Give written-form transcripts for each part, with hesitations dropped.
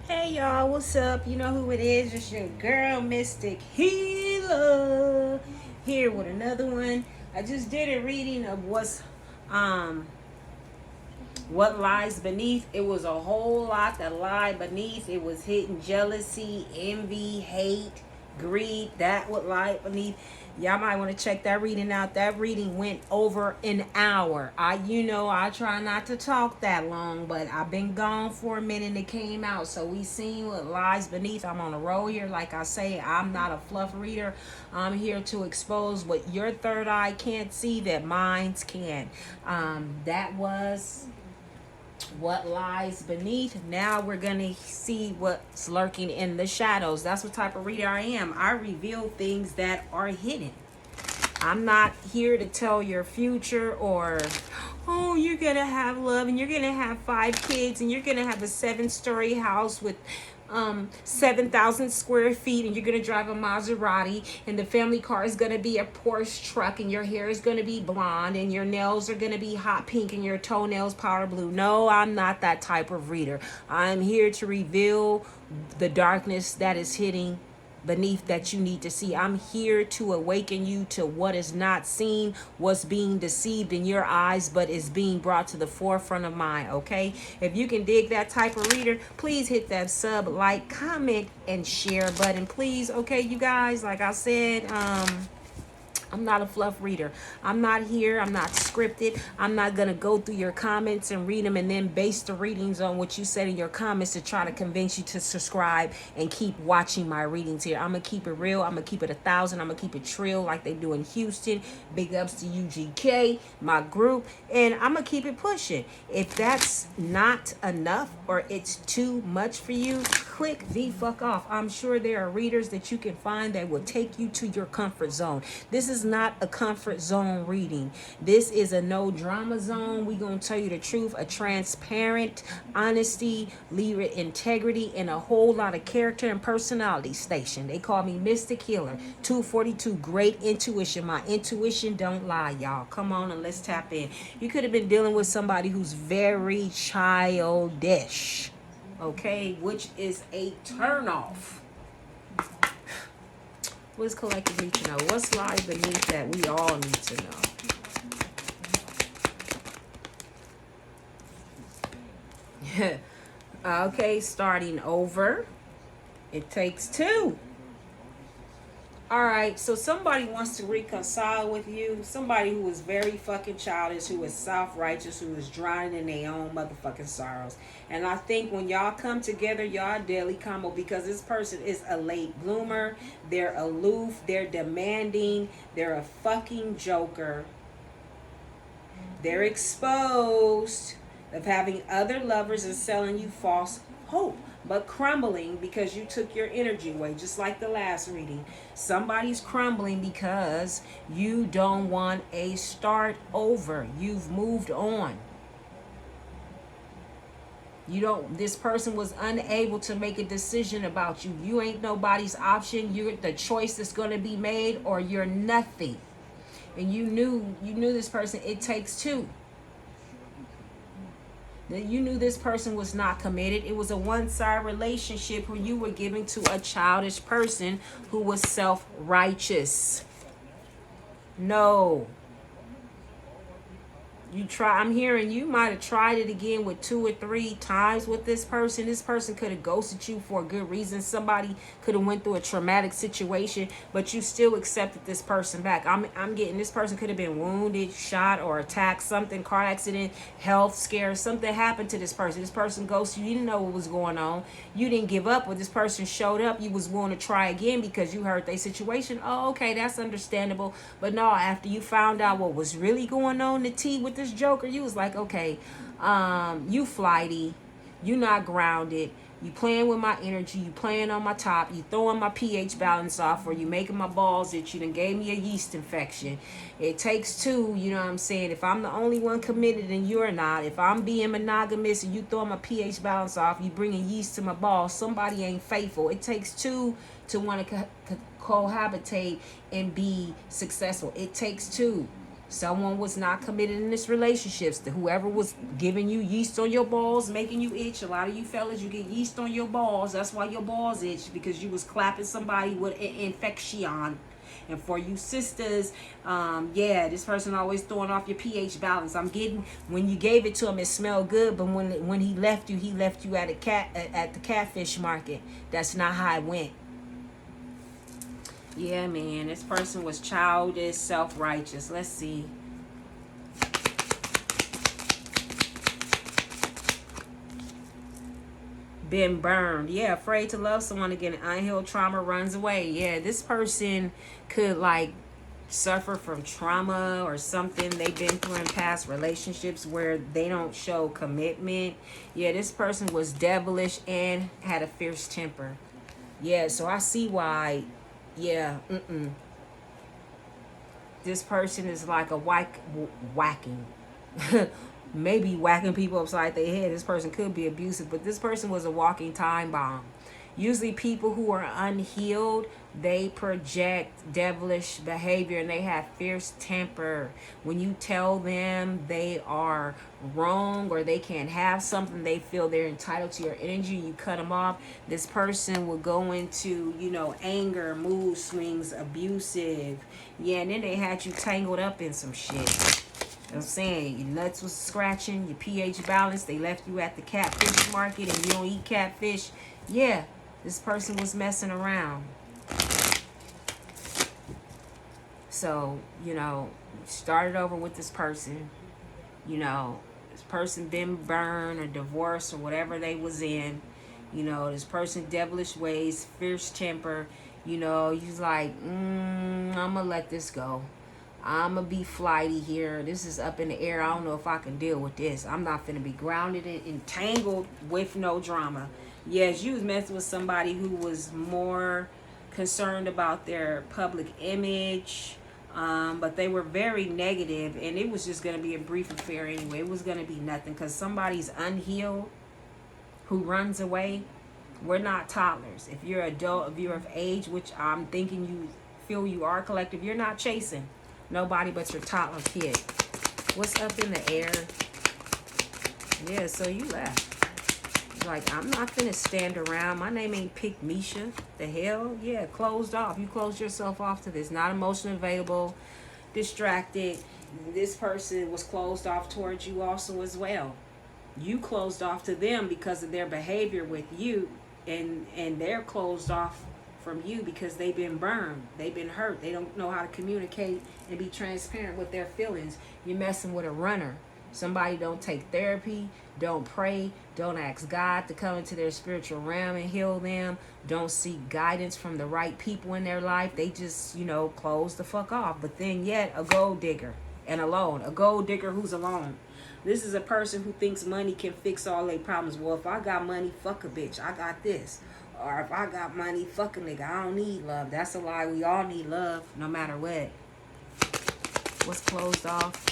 Hey y'all, what's up? You know who it is? It's your girl, Mystic Healer, here with another one. I just did a reading of um what lies beneath. It was a whole lot that lied beneath. It was hidden jealousy, envy, hate, greed. That would lie beneath. Y'all might want to check that reading out. That reading went over an hour. I try not to talk that long, but I've been gone for a minute and it came out. So we seen what lies beneath. I'm on a roll here. Like I say, I'm not a fluff reader. I'm here to expose what your third eye can't see that mine's can. That was what lies beneath. Now we're gonna see what's lurking in the shadows. That's what type of reader I am. I reveal things that are hidden. I'm not here to tell your future or, oh, you're gonna have love and you're gonna have 5 kids and you're gonna have a 7-story house with 7,000 square feet and you're gonna drive a Maserati and the family car is gonna be a Porsche truck and your hair is gonna be blonde and your nails are gonna be hot pink and your toenails powder blue. No, I'm not that type of reader. I'm here to reveal the darkness that is hitting beneath that you need to see. I'm here to awaken you to what is not seen, what's being deceived in your eyes, but is being brought to the forefront of mine, okay? If you can dig that type of reader, please hit that sub, like, comment, and share button, please, okay, you guys? Like I said, I'm not a fluff reader. I'm not here. I'm not scripted. I'm not going to go through your comments and read them and then base the readings on what you said in your comments to try to convince you to subscribe and keep watching my readings here. I'm going to keep it real. I'm going to keep it 1,000. I'm going to keep it trill like they do in Houston. Big ups to UGK, my group. And I'm going to keep it pushing. If that's not enough or it's too much for you, click the fuck off. I'm sure there are readers that you can find that will take you to your comfort zone. This is not a comfort zone reading. This is a no drama zone. We gonna tell you the truth, a transparent honesty, leader integrity, and a whole lot of character and personality station. They call me Mystic Healer. 242, great intuition. My intuition don't lie, y'all. Come on and let's tap in. You could have been dealing with somebody who's very childish, okay, which is a turnoff. What's collective need to know? What's lies beneath that we all need to know? Okay, starting over. It takes two. All right, so somebody wants to reconcile with you. Somebody who is very fucking childish, who is self-righteous, who is drowning in their own motherfucking sorrows. And I think when y'all come together, y'all deadly combo, because this person is a late bloomer. They're aloof. They're demanding. They're a fucking joker. They're exposed of having other lovers and selling you false hope, but crumbling because you took your energy away, just like the last reading. Somebody's crumbling because you don't want a start over. You've moved on. This person was unable to make a decision about you. You ain't nobody's option. You're the choice that's going to be made, or you're nothing. And you knew this person. It takes two. That you knew this person was not committed. It was a one-sided relationship where you were giving to a childish person who was self-righteous. No. I'm hearing you might have tried it again with 2 or 3 times with this person. This person could have ghosted you for a good reason. Somebody could have went through a traumatic situation, but you still accepted this person back. I'm getting this person could have been wounded, shot, or attacked, something, car accident, health scare, something happened to this person. This person ghosted you. You didn't know what was going on. You didn't give up. When this person showed up, you was willing to try again because you heard their situation. Oh, okay, that's understandable. But no, after you found out what was really going on, the tea with this joker, you was like, okay, you flighty, you not grounded, you playing with my energy, you playing on my top, you throwing my pH balance off, or you making my balls itch, you done gave me a yeast infection. It takes two, you know what I'm saying? If I'm the only one committed and you're not, if I'm being monogamous and you throwing my pH balance off, you bringing yeast to my balls, somebody ain't faithful. It takes two to want to cohabitate and be successful. It takes two. Someone was not committed in this relationships. Whoever was giving you yeast on your balls, making you itch. A lot of you fellas, you get yeast on your balls. That's why your balls itch, because you was clapping somebody with an infection. And for you sisters, yeah, this person always throwing off your pH balance. I'm getting, when you gave it to him, it smelled good, but when he left you at the catfish market. That's not how it went. Yeah, man, this person was childish, self-righteous. Let's see. Been burned. Yeah, afraid to love someone again. Unhealed trauma runs away. Yeah, this person could like suffer from trauma or something they've been through in past relationships where they don't show commitment. Yeah, this person was devilish and had a fierce temper. Yeah, so I see why. Yeah, this person is like a whacking. Maybe whacking people upside their head. This person could be abusive, but this person was a walking time bomb. Usually people who are unhealed, they project devilish behavior and they have fierce temper. When you tell them they are wrong or they can't have something, they feel they're entitled to your energy, you cut them off. This person will go into, anger, mood swings, abusive. Yeah, and then they had you tangled up in some shit. I'm saying your nuts was scratching, your pH balance, they left you at the catfish market and you don't eat catfish. Yeah, this person was messing around. So, started over with this person. This person been burned or divorced or whatever they was in. This person devilish ways, fierce temper. He's like, I'm gonna let this go. I'm going to be flighty here. This is up in the air. I don't know if I can deal with this. I'm not finna be grounded and entangled with no drama. Yes, you was messing with somebody who was more concerned about their public image, but they were very negative, and it was just going to be a brief affair anyway. It was going to be nothing because somebody's unhealed who runs away. We're not toddlers. If you're adult, if you're of age, which I'm thinking you feel you are, collective, you're not chasing nobody but your toddler kid. What's up in the air? Yeah, so you left. Like, I'm not finna stand around. My name ain't Pick Misha. The hell? Yeah, closed off. You closed yourself off to this. Not emotionally available, distracted. This person was closed off towards you also as well. You closed off to them because of their behavior with you, and they're closed off from you because they've been burned, they've been hurt, they don't know how to communicate and be transparent with their feelings. You're messing with a runner. Somebody don't take therapy, don't pray, don't ask God to come into their spiritual realm and heal them, don't seek guidance from the right people in their life. They just, close the fuck off. But then yet, a gold digger and alone. A gold digger who's alone. This is a person who thinks money can fix all their problems. Well, if I got money, fuck a bitch. I got this. Or if I got money, fuck a nigga. I don't need love. That's a lie. We all need love, no matter what. What's closed off?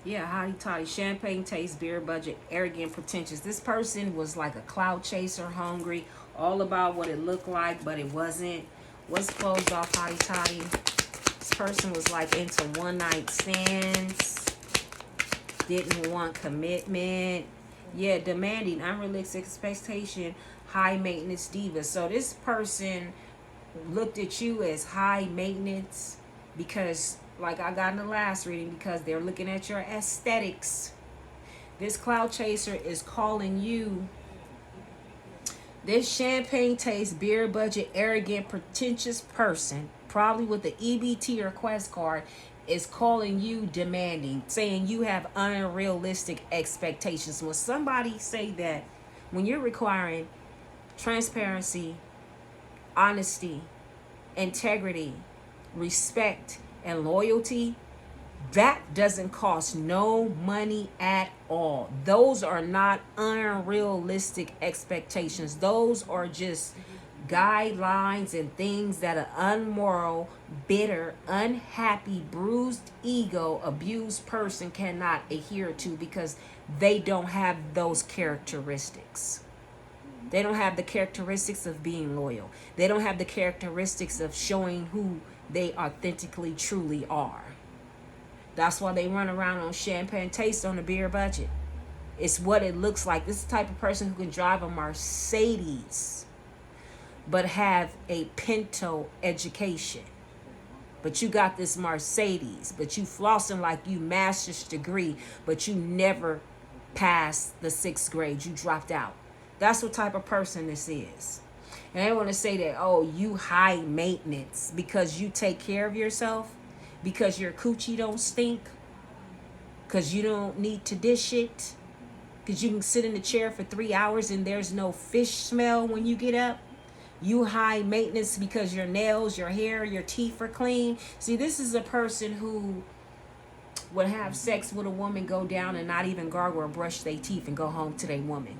Yeah, hotty toddy. Champagne taste, beer budget, arrogant, pretentious. This person was like a cloud chaser, hungry, all about what it looked like, but it wasn't. What's closed off, hotty toddy? This person was like into one night stands, didn't want commitment. Yeah, demanding, unrealistic expectation, high maintenance diva. So this person looked at you as high maintenance because, like I got in the last reading, because they're looking at your aesthetics. This cloud chaser is calling you, this champagne taste, beer budget, arrogant, pretentious person, probably with the EBT or Quest card, is calling you demanding, saying you have unrealistic expectations. When somebody say that, when you're requiring transparency, honesty, integrity, respect, and loyalty, that doesn't cost no money at all. Those are not unrealistic expectations. Those are just guidelines and things that an unmoral, bitter, unhappy, bruised ego, abused person cannot adhere to because they don't have those characteristics. They don't have the characteristics of being loyal. They don't have the characteristics of showing who they authentically truly are. That's why they run around on champagne taste on a beer budget. It's what it looks like. This is the type of person who can drive a Mercedes but have a Pinto education. But you got this Mercedes, but you flossing like you master's degree, but you never passed the 6th grade. You dropped out. That's what type of person this is. And they want to say that, oh, you high maintenance because you take care of yourself, because your coochie don't stink, because you don't need to dish it, because you can sit in the chair for 3 hours and there's no fish smell when you get up. You high maintenance because your nails, your hair, your teeth are clean. See, this is a person who would have sex with a woman, go down and not even gargle or brush their teeth and go home to their woman.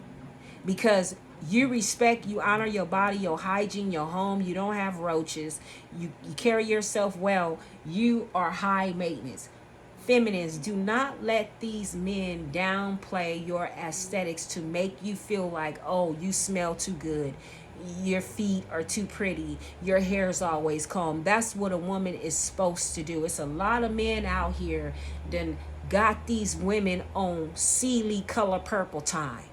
Because you respect, you honor your body, your hygiene, your home. You don't have roaches. You carry yourself well. You are high maintenance. Feminines, do not let these men downplay your aesthetics to make you feel like, oh, you smell too good. Your feet are too pretty. Your hair is always combed. That's what a woman is supposed to do. It's a lot of men out here that got these women on Sealy color purple time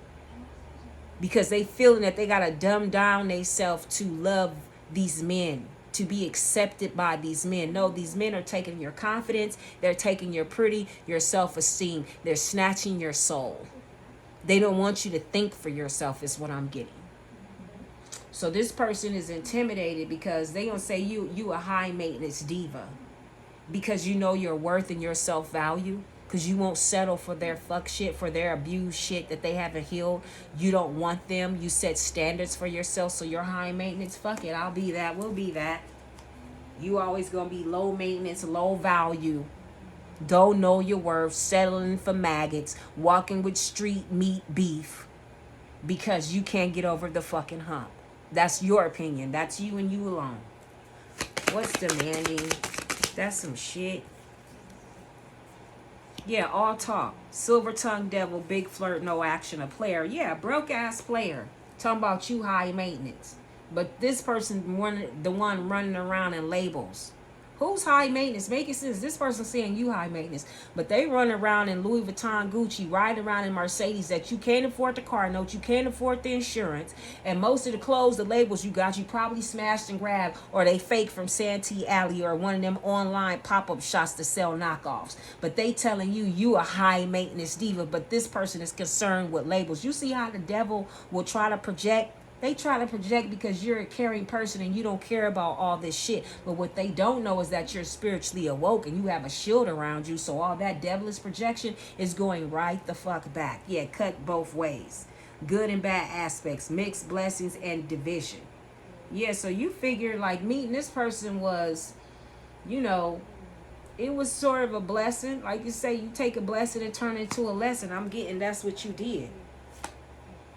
because they feeling that they got to dumb down themselves to love these men, to be accepted by these men. No, these men are taking your confidence. They're taking your pretty, your self-esteem. They're snatching your soul. They don't want you to think for yourself is what I'm getting. So this person is intimidated because they gonna say you a high maintenance diva because you know your worth and your self-value, because you won't settle for their fuck shit, for their abuse shit that they haven't healed. You don't want them. You set standards for yourself, so you're high maintenance. Fuck it, I'll be that. We'll be that. You always gonna be low maintenance, low value. Don't know your worth, settling for maggots, walking with street meat beef because you can't get over the fucking hump. That's your opinion. That's you and you alone. What's demanding? That's some shit. Yeah, all talk. Silver tongue devil, big flirt, no action, a player. Yeah, broke ass player. Talking about you high maintenance. But this person, the one running around in labels. Who's high maintenance? Make it sense. This person saying you high maintenance, but they run around in Louis Vuitton, Gucci, riding around in Mercedes that you can't afford the car note, you can't afford the insurance, and most of the clothes, the labels you got, you probably smashed and grabbed, or they fake from Santee Alley or one of them online pop-up shops to sell knockoffs. But they telling you a high maintenance diva, but this person is concerned with labels. You see how the devil will try to project? They try to project because you're a caring person and you don't care about all this shit. But what they don't know is that you're spiritually awoke and you have a shield around you. So all that devilish projection is going right the fuck back. Yeah, cut both ways. Good and bad aspects, mixed blessings and division. Yeah, so you figure like meeting this person was, it was sort of a blessing. Like you say, you take a blessing and turn it into a lesson. I'm getting that's what you did.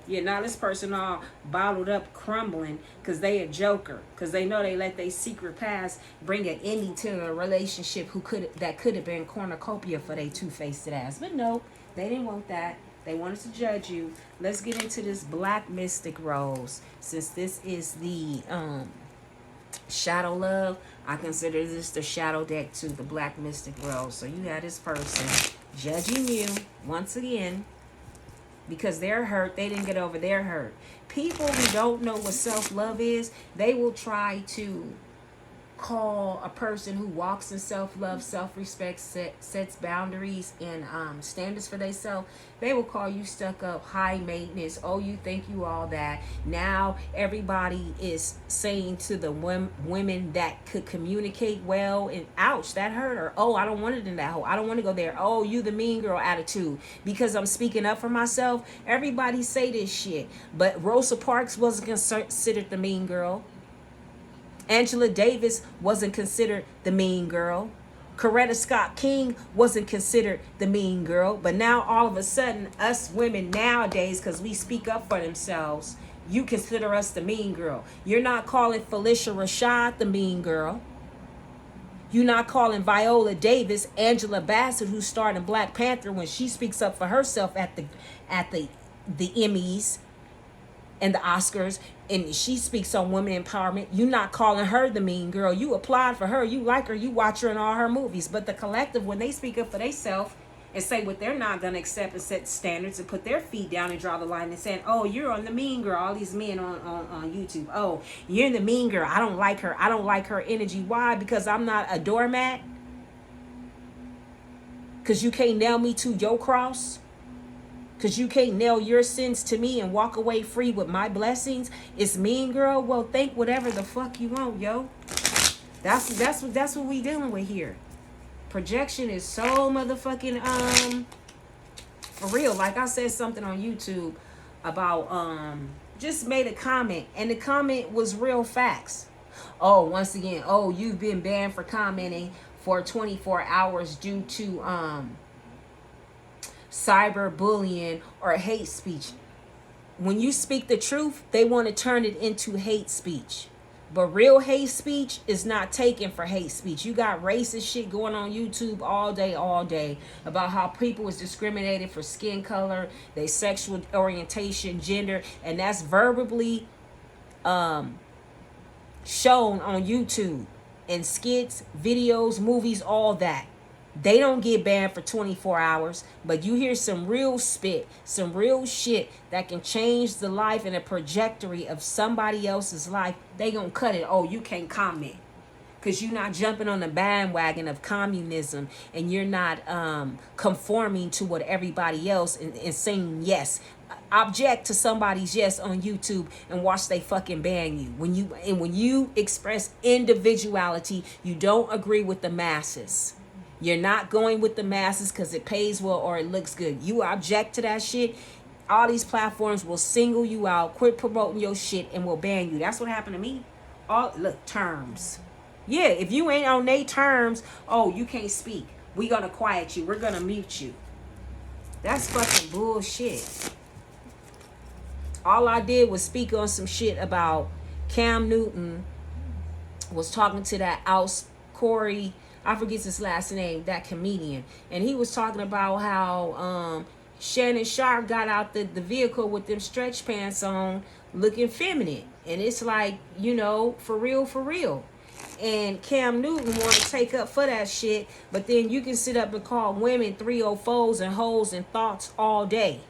Yeah, now this person all bottled up, crumbling, because they a joker. Because they know they let their secret past bring an ending to a relationship that could have been cornucopia for their two-faced ass. But no, they didn't want that. They wanted to judge you. Let's get into this Black Mystic Rose. Since this is the Shadow Love, I consider this the shadow deck to the Black Mystic Rose. So you have this person judging you once again. Because they're hurt, they didn't get over their hurt. People who don't know what self-love is, they will try to call a person who walks in self-love, self-respect, sets boundaries and standards for themselves. They will call you stuck up, high maintenance. Oh, you think you all that. Now everybody is saying to the women that could communicate well, and ouch, that hurt her. Oh, I don't want it in that hole. I don't want to go there. Oh, you the mean girl attitude. Because I'm speaking up for myself. Everybody say this shit. But Rosa Parks wasn't considered the mean girl. Angela Davis wasn't considered the mean girl. Coretta Scott King wasn't considered the mean girl. But now all of a sudden, us women nowadays, because we speak up for themselves, you consider us the mean girl. You're not calling Felicia Rashad the mean girl. You're not calling Viola Davis, Angela Bassett, who starred in Black Panther, when she speaks up for herself at the Emmys and the Oscars. and she speaks on women empowerment. You not calling her the mean girl. You applied for her. You like her. You watch her in all her movies. But the collective, when they speak up for themselves and say what they're not going to accept and set standards and put their feet down and draw the line and saying, oh, you're on the mean girl. All these men on YouTube. Oh, you're the mean girl. I don't like her. I don't like her energy. Why? Because I'm not a doormat? Because you can't nail me to your cross? Because you can't nail your sins to me and walk away free with my blessings? It's mean girl? Well, think whatever the fuck you want, yo. That's what we dealing with here. Projection is so motherfucking for real. Like I said something on YouTube about just made a comment, and the comment was real facts. Oh, once again, oh, you've been banned for commenting for 24 hours due to cyberbullying or hate speech. When you speak the truth, they want to turn it into hate speech. But real hate speech is not taken for hate speech. You got racist shit going on YouTube all day about how people is discriminated for skin color, their sexual orientation, gender, and that's verbally shown on YouTube in skits, videos, movies, all that. They don't get banned for 24 hours, but you hear some real spit, some real shit that can change the life and the trajectory of somebody else's life. They gonna cut it. Oh, you can't comment because you're not jumping on the bandwagon of communism, and you're not conforming to what everybody else and saying yes. Object to somebody's yes on YouTube and watch they fucking ban you. When you express individuality, you don't agree with the masses. You're not going with the masses because it pays well or it looks good. You object to that shit, all these platforms will single you out, quit promoting your shit, and will ban you. That's what happened to me. Look, terms. Yeah, if you ain't on they terms, oh, you can't speak. We gonna quiet you. We're gonna mute you. That's fucking bullshit. All I did was speak on some shit about Cam Newton was talking to that Corey, I forget his last name, that comedian. And he was talking about how Shannon Sharp got out the vehicle with them stretch pants on looking feminine. And it's like, for real. And Cam Newton want to take up for that shit. But then you can sit up and call women 304s and hoes and thoughts all day.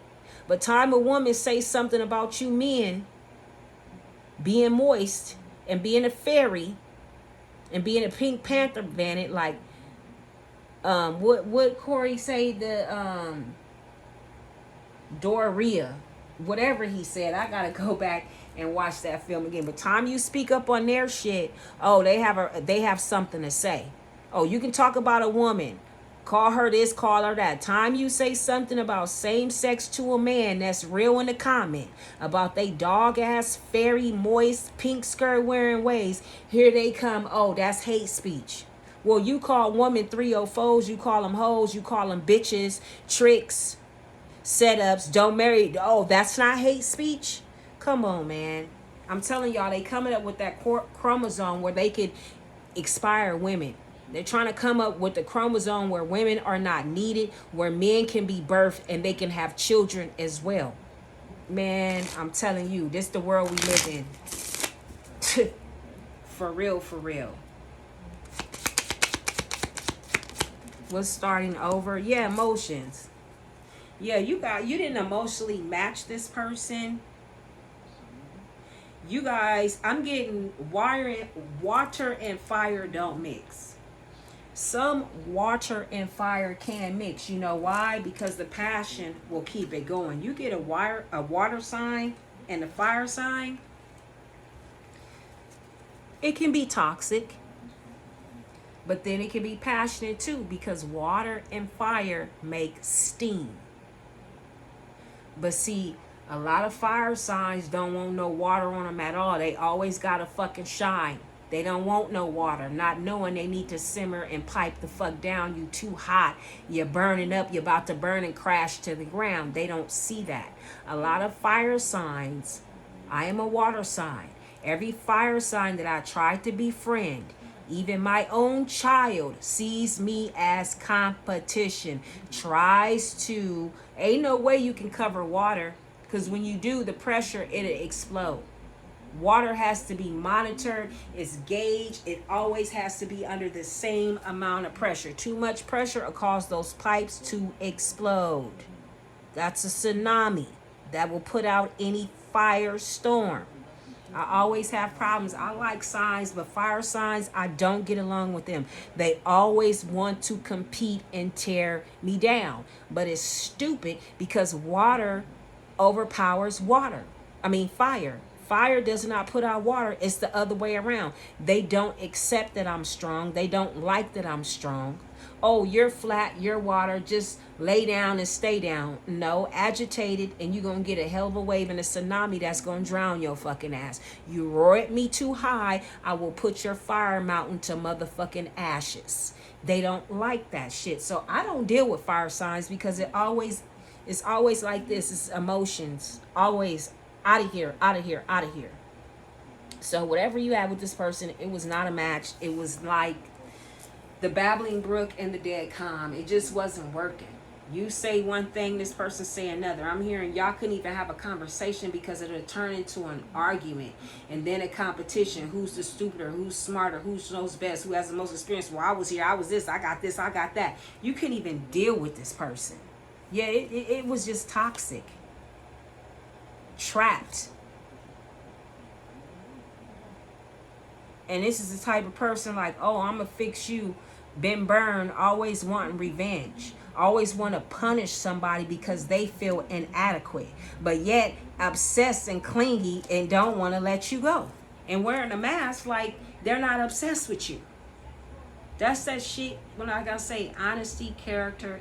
But time a woman say something about you men being moist and being a fairy and being a Pink Panther bandit, like what Corey say, the Doria, whatever he said. I gotta go back and watch that film again. But time you speak up on their shit, oh, they have something to say. Oh, you can talk about a woman, call her this, call her that. Time you say something about same sex to a man that's real in the comment about they dog ass, fairy, moist, pink skirt wearing ways, here they come. Oh, that's hate speech. Well, you call women 304s, you call them hoes, you call them bitches, tricks, setups, don't marry. Oh, that's not hate speech? Come on, man. I'm telling y'all, they coming up with that chromosome where they could expire women. They're trying to come up with the chromosome where women are not needed, where men can be birthed and they can have children as well. Man, I'm telling you, this is the world we live in. For real. What's starting over? Yeah, emotions. Yeah, you didn't emotionally match this person. You guys, I'm getting water and fire don't mix. Some water and fire can mix. You know why? Because the passion will keep it going. You get a water sign and a fire sign, it can be toxic, but then it can be passionate too, because water and fire make steam. But see, a lot of fire signs don't want no water on them at all. They always gotta fucking shine. They don't want no water, not knowing they need to simmer and pipe the fuck down. You too hot. You're burning up. You're about to burn and crash to the ground. They don't see that. A lot of fire signs. I am a water sign. Every fire sign that I try to befriend, even my own child, sees me as competition. Tries to. Ain't no way you can cover water, because when you do, the pressure, it'll explode. Water has to be monitored, it's gauged, it always has to be under the same amount of pressure. Too much pressure will cause those pipes to explode. That's a tsunami that will put out any firestorm. I always have problems. I like signs, but fire signs, I don't get along with them. They always want to compete and tear me down. But it's stupid because water overpowers water. I mean, fire. Fire does not put out water. It's the other way around. They don't accept that I'm strong. They don't like that I'm strong. Oh, you're flat, you're water, just lay down and stay down. No, agitated, and you're going to get a hell of a wave and a tsunami that's going to drown your fucking ass. You roar at me too high, I will put your fire mountain to motherfucking ashes. They don't like that shit. So I don't deal with fire signs because it's always like this. It's emotions. Always out of here, out of here, out of here. So whatever you had with this person, it was not a match. It was like the babbling brook and the dead calm. It just wasn't working. You say one thing, this person say another. I'm hearing y'all couldn't even have a conversation because it'll turn into an argument and then a competition. Who's the stupider? Who's smarter? Who knows best? Who has the most experience? Well, I was here. I was this. I got this. I got that. You couldn't even deal with this person. Yeah, it was just toxic. Trapped. And this is the type of person like, oh, I'm going to fix you. Been burned, always wanting revenge. Always want to punish somebody because they feel inadequate. But yet obsessed and clingy and don't want to let you go. And wearing a mask like they're not obsessed with you. That's that shit when I gotta say honesty, character,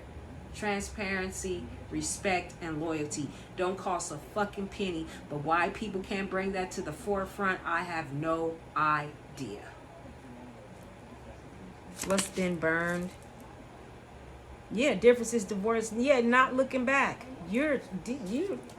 transparency, respect, and loyalty don't cost a fucking penny. But why people can't bring that to the forefront, I have no idea. What's been burned? Yeah, difference is divorce. Yeah, not looking back. You're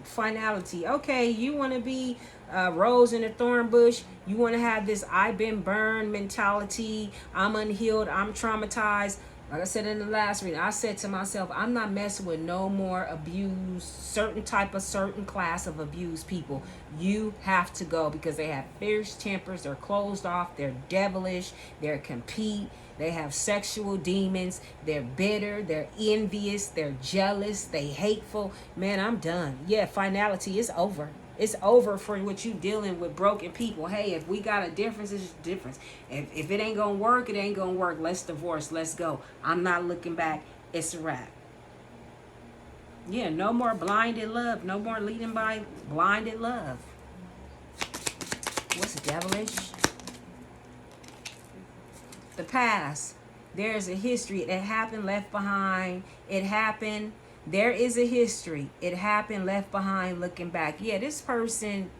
finality. Okay, you want to be rose in a thorn bush. You want to have this I've been burned mentality. I'm unhealed. I'm traumatized. Like I said in the last reading, I said to myself, I'm not messing with no more abused, certain class of abused people. You have to go because they have fierce tempers. They're closed off. They're devilish. They're compete. They have sexual demons. They're bitter. They're envious. They're jealous. They hateful. Man, I'm done. Yeah, finality is over. It's over for what you dealing with broken people. Hey, if we got a difference, it's just a difference. If it ain't gonna work, it ain't gonna work. Let's divorce. Let's go. I'm not looking back. It's a wrap. Yeah, no more blinded love. No more leading by blinded love. What's devilish? The past. There's a history. It happened, left behind. It happened. There is a history. It happened, left behind, looking back. Yeah, this person,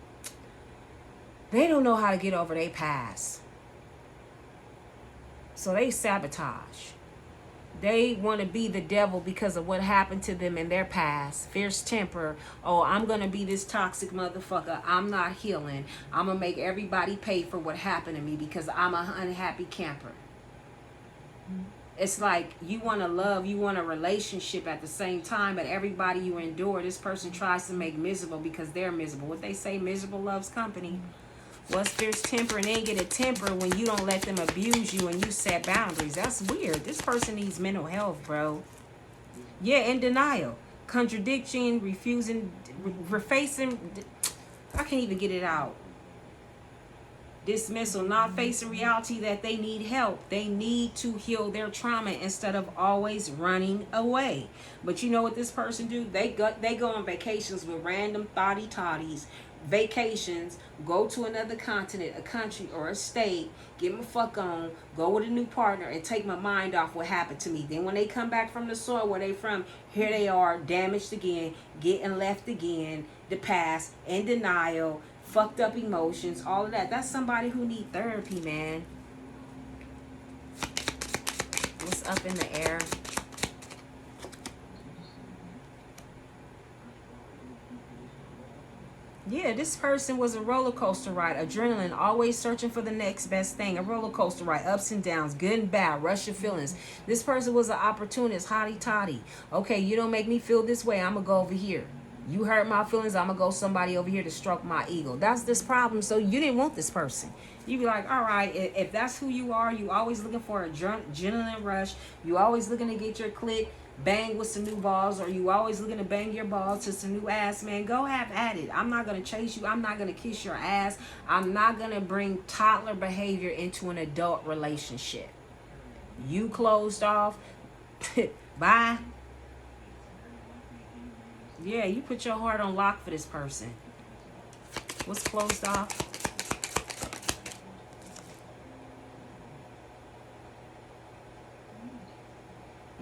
they don't know how to get over their past. So they sabotage. They want to be the devil because of what happened to them in their past. Fierce temper. Oh, I'm going to be this toxic motherfucker. I'm not healing. I'm going to make everybody pay for what happened to me because I'm an unhappy camper. It's like you want to love, you want a relationship at the same time, but everybody you endure, this person tries to make miserable because they're miserable. What they say, miserable loves company. What's fierce temper and then get a temper when you don't let them abuse you and you set boundaries? That's weird. This person needs mental health, bro. Yeah, in denial. Contradiction, refusing, refacing. I can't even get it out. Dismissal, not facing reality that they need help. They need to heal their trauma instead of always running away. But you know what this person do? They go on vacations with random thotty toddies. Vacations, go to another continent, a country, or a state, get my fuck on, go with a new partner, and take my mind off what happened to me. Then when they come back from the soil where they from, here they are, damaged again, getting left again, the past, in denial, fucked up emotions, all of that. That's somebody who need therapy, man. What's up in the air? Yeah, this person was a roller coaster ride. Adrenaline, always searching for the next best thing. A roller coaster ride, ups and downs, good and bad, rush of feelings. This person was an opportunist, hotty toddy. Okay, you don't make me feel this way, I'm going to go over here. You hurt my feelings, I'm gonna go somebody over here to stroke my ego. That's this problem. So you didn't want this person. You be like, all right, if that's who you are, you always looking for a adrenaline rush. You always looking to get your click bang with some new balls, or you always looking to bang your balls to some new ass, man. Go have at it. I'm not gonna chase you. I'm not gonna kiss your ass. I'm not gonna bring toddler behavior into an adult relationship. You closed off. Bye. Yeah, you put your heart on lock for this person. What's closed off?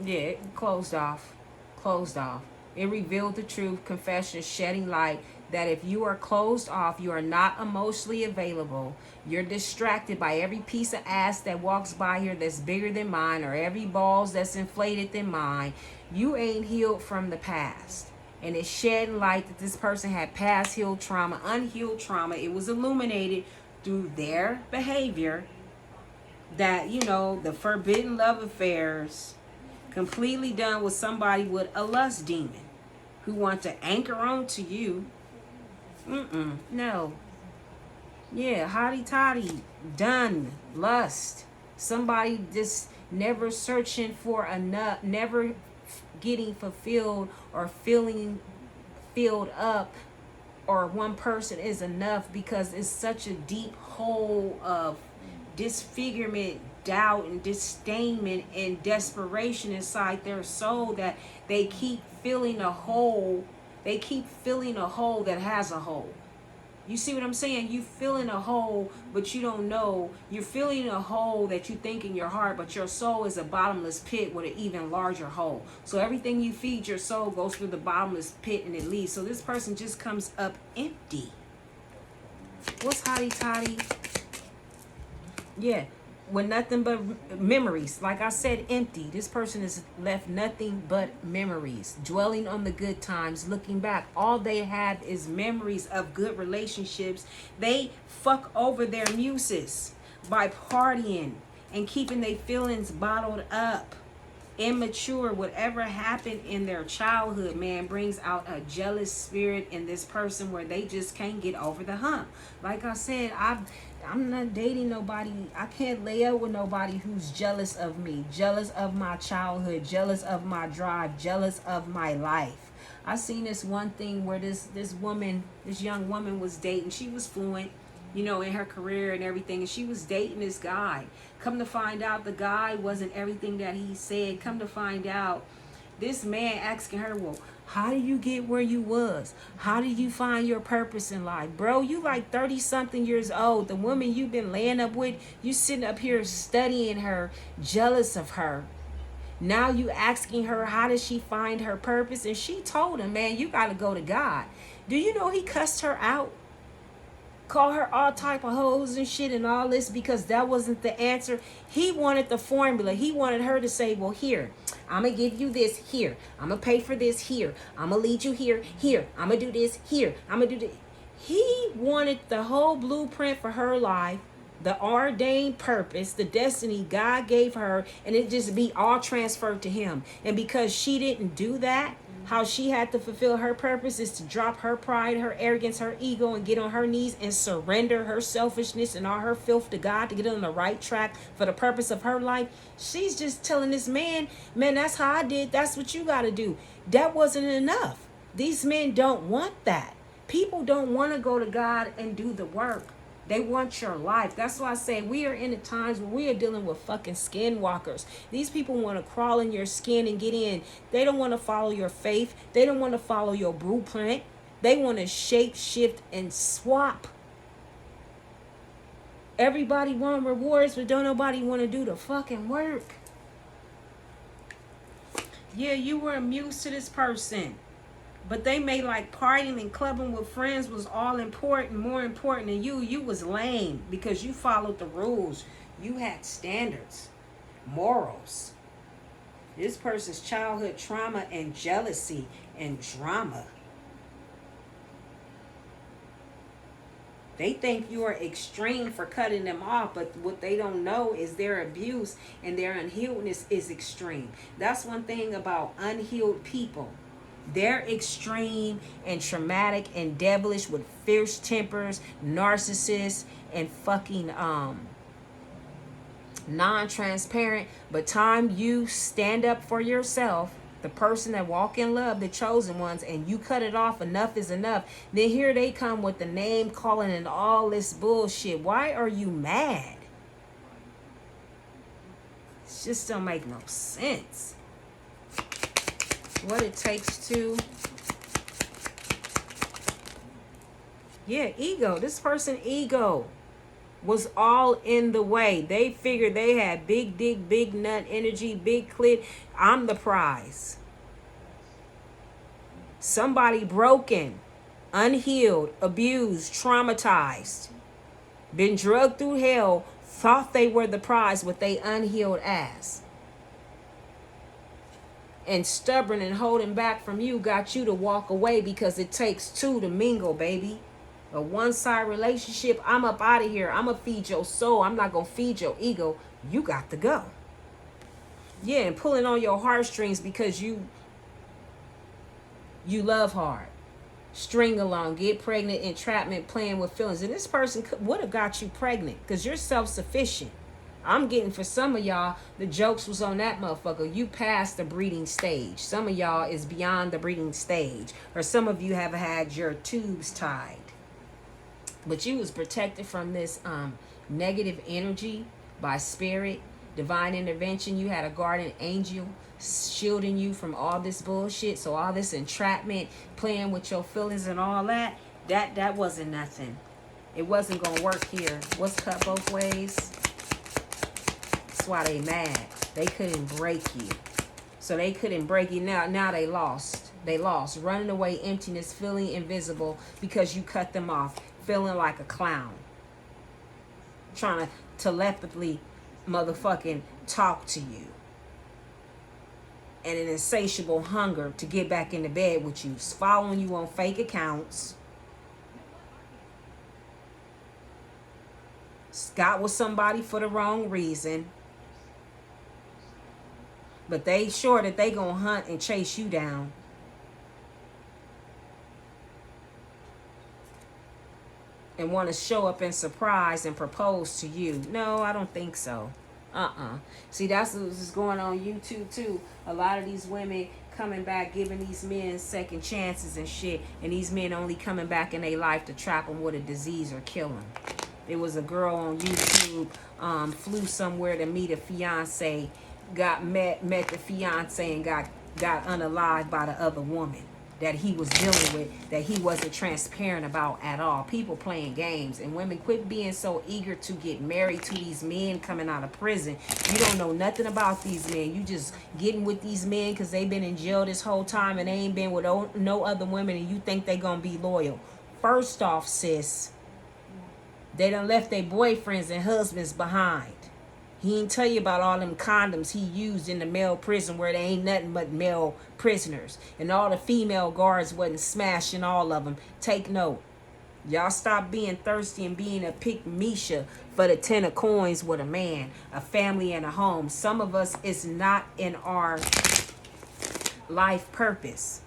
Yeah, closed off. Closed off. It revealed the truth, confession, shedding light that if you are closed off, you are not emotionally available. You're distracted by every piece of ass that walks by here that's bigger than mine, or every balls that's inflated than mine. You ain't healed from the past. And it's shedding light that this person had past healed trauma, unhealed trauma. It was illuminated through their behavior that, you know, the forbidden love affairs, completely done with somebody with a lust demon who want to anchor on to you. No. Yeah, hotty toddy, done, lust. Somebody just never searching for enough, never getting fulfilled or feeling filled up, or one person is enough, because it's such a deep hole of disfigurement, doubt, and disdainment and desperation inside their soul that they keep filling a hole. They keep filling a hole that has a hole. You see what I'm saying? You filling a hole, but you don't know. You're filling a hole that you think in your heart, but your soul is a bottomless pit with an even larger hole. So everything you feed your soul goes through the bottomless pit and it leaves. So this person just comes up empty. What's hotty toddy? Yeah, with nothing but memories. Like I said, empty. This person has left nothing but memories, dwelling on the good times, looking back. All they have is memories of good relationships. They fuck over their muses by partying and keeping their feelings bottled up. Immature, whatever happened in their childhood, man, brings out a jealous spirit in this person where they just can't get over the hump. Like I said, I'm not dating nobody. I can't lay up with nobody who's jealous of me, jealous of my childhood, jealous of my drive, jealous of my life. I seen this one thing where this young woman was dating. She was fluent, you know, in her career and everything, and she was dating this guy. Come to find out, the guy wasn't everything that he said. Come to find out, this man asking her, well, how do you get where you was? How do you find your purpose in life? Bro, you like 30 something years old. The woman you've been laying up with, you sitting up here studying her, jealous of her. Now you asking her, how does she find her purpose? And she told him, man, you got to go to God. Do you know he cussed her out? Call her all type of hoes and shit and all this, because that wasn't the answer. He wanted the formula. He wanted her to say, well, here, I'm going to give you this here. I'm going to pay for this here. I'm going to lead you here. Here. I'm going to do this here. I'm going to do this. He wanted the whole blueprint for her life, the ordained purpose, the destiny God gave her, and it just be all transferred to him. And because she didn't do that, how she had to fulfill her purpose is to drop her pride, her arrogance, her ego, and get on her knees and surrender her selfishness and all her filth to God to get on the right track for the purpose of her life. She's just telling this man, that's how I did. That's what you got to do. That wasn't enough. These men don't want that. People don't want to go to God and do the work. They want your life. That's why I say we are in the times where we are dealing with fucking skinwalkers. These people want to crawl in your skin and get in. They don't want to follow your faith. They don't want to follow your blueprint. They want to shape, shift, and swap. Everybody want rewards, but don't nobody want to do the fucking work. Yeah, you were amused to this person, but they made like partying and clubbing with friends was all important, more important than you. You was lame because you followed the rules. You had standards, morals. This person's childhood trauma and jealousy and drama. They think you are extreme for cutting them off, but what they don't know is their abuse and their unhealedness is extreme. That's one thing about unhealed people. They're extreme and traumatic and devilish with fierce tempers, narcissists, and fucking non-transparent. But time you stand up for yourself, the person that walk in love, the chosen ones, and you cut it off, enough is enough, then here they come with the name calling and all this bullshit. Why are you mad? It just don't make no sense. What it takes to, yeah, ego. This person ego was all in the way. They figured they had big dick, big nut energy, big clit. I'm the prize. Somebody broken, unhealed, abused, traumatized, been drugged through hell, thought they were the prize with they unhealed ass. And stubborn and holding back from you got you to walk away because it takes two to mingle, baby. A one-side relationship, I'm up out of here. I'm going to feed your soul. I'm not going to feed your ego. You got to go. Yeah, and pulling on your heartstrings because you love hard. String along, get pregnant, entrapment, playing with feelings. And this person would have got you pregnant because you're self-sufficient. I'm getting, for some of y'all, the jokes was on that motherfucker. You passed the breeding stage. Some of y'all is beyond the breeding stage. Or some of you have had your tubes tied. But you was protected from this negative energy by spirit, divine intervention. You had a guardian angel shielding you from all this bullshit. So all this entrapment, playing with your feelings and all that, that wasn't nothing. It wasn't going to work here. What's cut both ways? That's why they mad. They couldn't break you. So they couldn't break you. Now they lost. They lost. Running away, emptiness, feeling invisible because you cut them off. Feeling like a clown. Trying to telepathically motherfucking talk to you. And an insatiable hunger to get back into bed with you. Following you on fake accounts. Got with somebody for the wrong reason. But they sure that they gonna hunt and chase you down. And want to show up and surprise and propose to you. No, I don't think so. See, that's what's going on YouTube too. A lot of these women coming back, giving these men second chances and shit. And these men only coming back in their life to trap them with a disease or kill them. There was a girl on YouTube, flew somewhere to meet a fiance, met the fiance and got unalived by the other woman that he was dealing with, that he wasn't transparent about at all. People playing games. And women, quit being so eager to get married to these men coming out of prison. You don't know nothing about these men. You just getting with these men because they've been in jail this whole time and they ain't been with no other women, and you think they gonna be loyal. First off, sis, they done left their boyfriends and husbands behind. He ain't tell you about all them condoms he used in the male prison where there ain't nothing but male prisoners. And all the female guards wasn't smashing all of them. Take note. Y'all stop being thirsty and being a pick Misha for the 10 of coins with a man, a family, and a home. Some of us is not in our life purpose.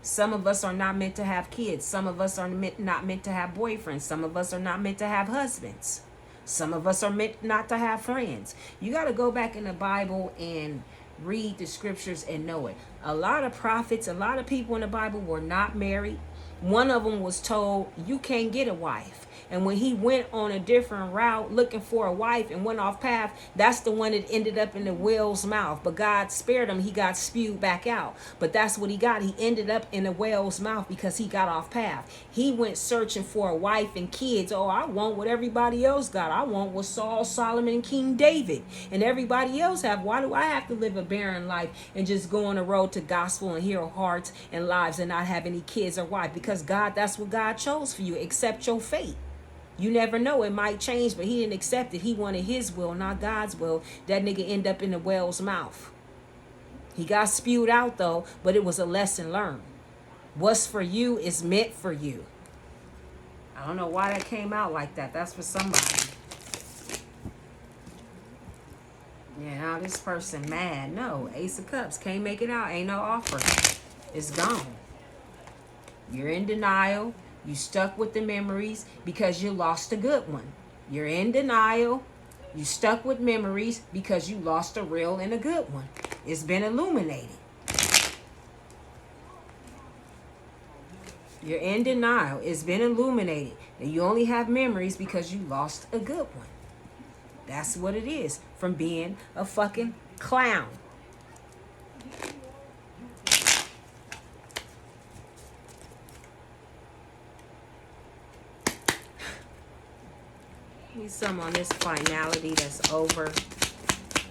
Some of us are not meant to have kids. Some of us are not meant to have boyfriends. Some of us are not meant to have husbands. Some of us are meant not to have friends. You got to go back in the Bible and read the scriptures and know it. A lot of prophets, a lot of people in the Bible were not married. One of them was told, you can't get a wife. And when he went on a different route looking for a wife and went off path, that's the one that ended up in the whale's mouth. But God spared him. He got spewed back out. But that's what he got. He ended up in the whale's mouth because he got off path. He went searching for a wife and kids. Oh, I want what everybody else got. I want what Saul, Solomon, and King David and everybody else have. Why do I have to live a barren life and just go on the road to gospel and heal hearts and lives and not have any kids or wife? Because God, that's what God chose for you. Accept your fate. You never know, it might change, but he didn't accept it. He wanted his will, not God's will. That nigga end up in the whale's mouth. He got spewed out though, but it was a lesson learned. What's for you is meant for you. I don't know why that came out like that. That's for somebody. Yeah, now this person mad. No, Ace of Cups, can't make it out. Ain't no offer. It's gone. You're in denial. You stuck with the memories because you lost a good one. You're in denial. You stuck with memories because you lost a real and a good one. It's been illuminated. You're in denial. It's been illuminated. And you only have memories because you lost a good one. That's what it is from being a fucking clown. Need some on this finality that's over.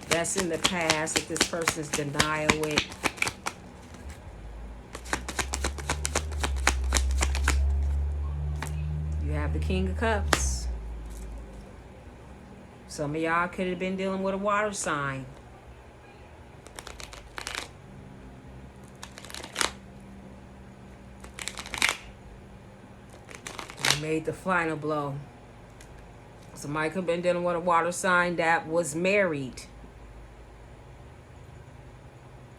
That's in the past that this person's denial with. You have the King of Cups. Some of y'all could have been dealing with a water sign. You made the final blow. Somebody could have been dealing with a water sign that was married.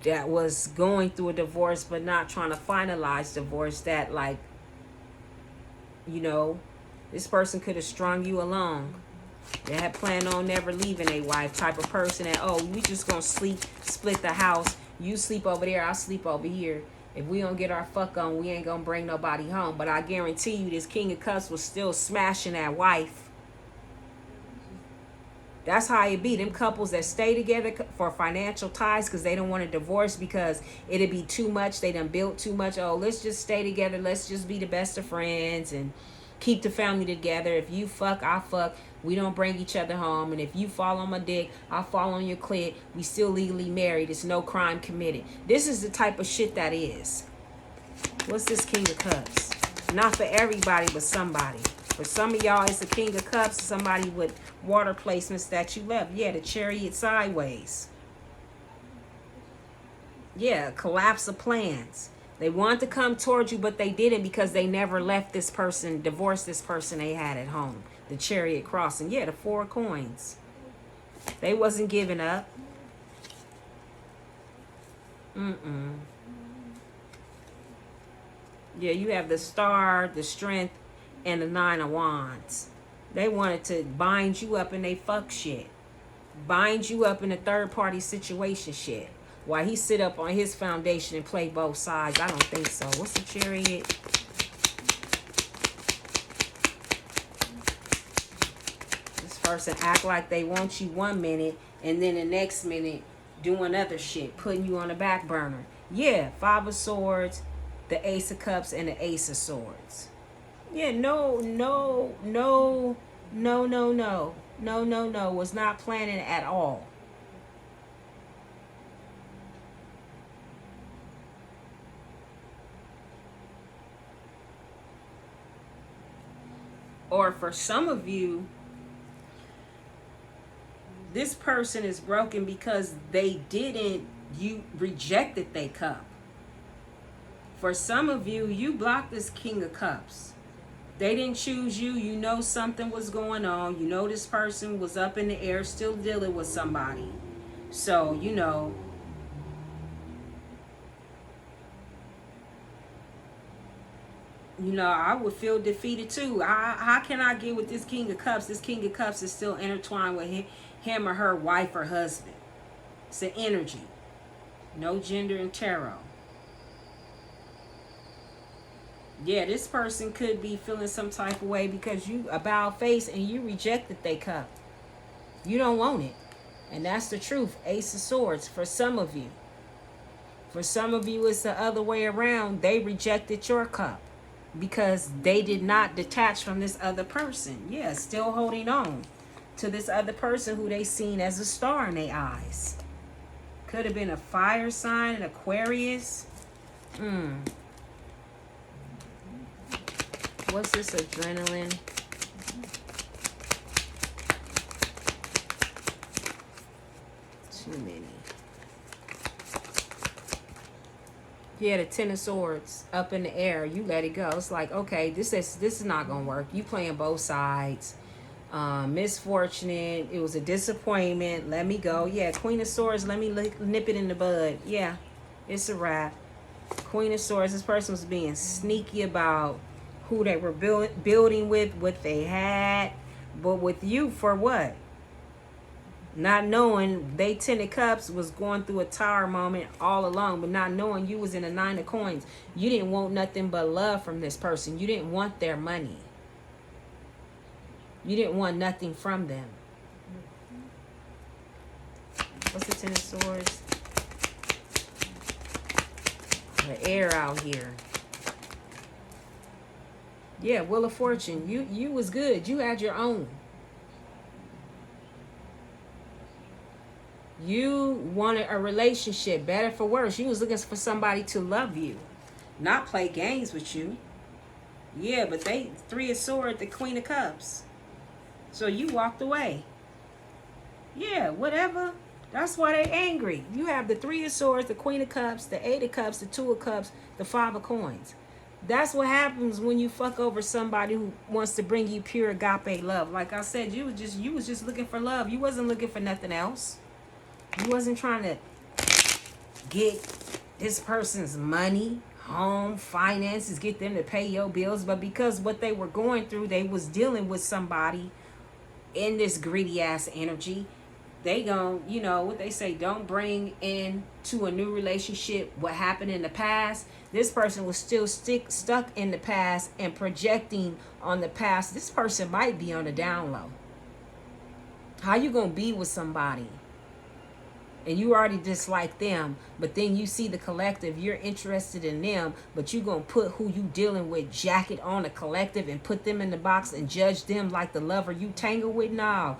That was going through a divorce but not trying to finalize divorce. That, like, you know, this person could have strung you along. They had planned on never leaving a wife type of person. That, oh, we just gonna split the house. You sleep over there, I'll sleep over here. If we don't get our fuck on, we ain't gonna bring nobody home. But I guarantee you this King of Cups was still smashing that wife. That's how it be. Them couples that stay together for financial ties because they don't want to divorce because it'd be too much. They done built too much. Oh, let's just stay together. Let's just be the best of friends and keep the family together. If you fuck, I fuck. We don't bring each other home. And if you fall on my dick, I fall on your clit. We still legally married. It's no crime committed. This is the type of shit that is. What's this King of Cups? Not for everybody, but somebody. For some of y'all, it's the King of Cups. Somebody with water placements that you left. Yeah, the Chariot sideways. Yeah, collapse of plans. They wanted to come towards you, but they didn't because they never left this person, divorced this person they had at home. The Chariot crossing. Yeah, the 4 coins. They wasn't giving up. Yeah, you have the Star, the Strength, and the 9 of Wands. They wanted to bind you up in they fuck shit. Bind you up in a third party situation shit. While he sit up on his foundation and play both sides. I don't think so. What's the Chariot? This person act like they want you 1 minute and then the next minute doing other shit. Putting you on the back burner. Yeah, 5 of Swords, the Ace of Cups, and the Ace of Swords. Yeah, no. Was not planning at all. Or for some of you, this person is broken because you rejected their cup. For some of you, you blocked this King of Cups. They didn't choose you. You know something was going on. You know this person was up in the air still dealing with somebody. So, you know, I would feel defeated too. How can I get with this King of Cups? This King of Cups is still intertwined with him or her wife or husband. It's an energy. No gender in tarot. Yeah, this person could be feeling some type of way because you about face and you rejected their cup. You don't want it. And that's the truth. Ace of Swords for some of you. For some of you, it's the other way around. They rejected your cup because they did not detach from this other person. Yeah, still holding on to this other person who they seen as a star in their eyes. Could have been a fire sign, an Aquarius. What's this adrenaline? Too many. Yeah, the 10 of Swords up in the air. You let it go. It's like, okay, this is not gonna work. You playing both sides. Misfortunate. It was a disappointment. Let me go. Yeah, Queen of Swords. Let me nip it in the bud. Yeah, it's a wrap. Queen of Swords. This person was being sneaky about who they were building with, what they had. But with you, for what? Not knowing they 10 of Cups was going through a tower moment all along, but not knowing you was in a 9 of Coins. You didn't want nothing but love from this person. You didn't want their money. You didn't want nothing from them. What's the 10 of Swords? The air out here. Yeah, Wheel of Fortune. You was good. You had your own. You wanted a relationship, better for worse. You was looking for somebody to love you, not play games with you. Yeah, but they 3 of Swords, the Queen of Cups. So you walked away. Yeah, whatever. That's why they angry. You have the 3 of Swords, the Queen of Cups, the 8 of Cups, the 2 of Cups, the 5 of Coins. That's what happens when you fuck over somebody who wants to bring you pure agape love. Like I said, you was just looking for love. You wasn't looking for nothing else. You wasn't trying to get this person's money, home, finances, get them to pay your bills. But because what they were going through, they was dealing with somebody in this greedy ass energy. They gon', you know what they say, don't bring in to a new relationship what happened in the past. This person was still stuck in the past and projecting on the past. This person might be on the down low. How you gonna be with somebody and you already dislike them, but then you see the collective, you're interested in them, but you gonna put who you dealing with jacket on the collective and put them in the box and judge them like the lover you tangle with? No.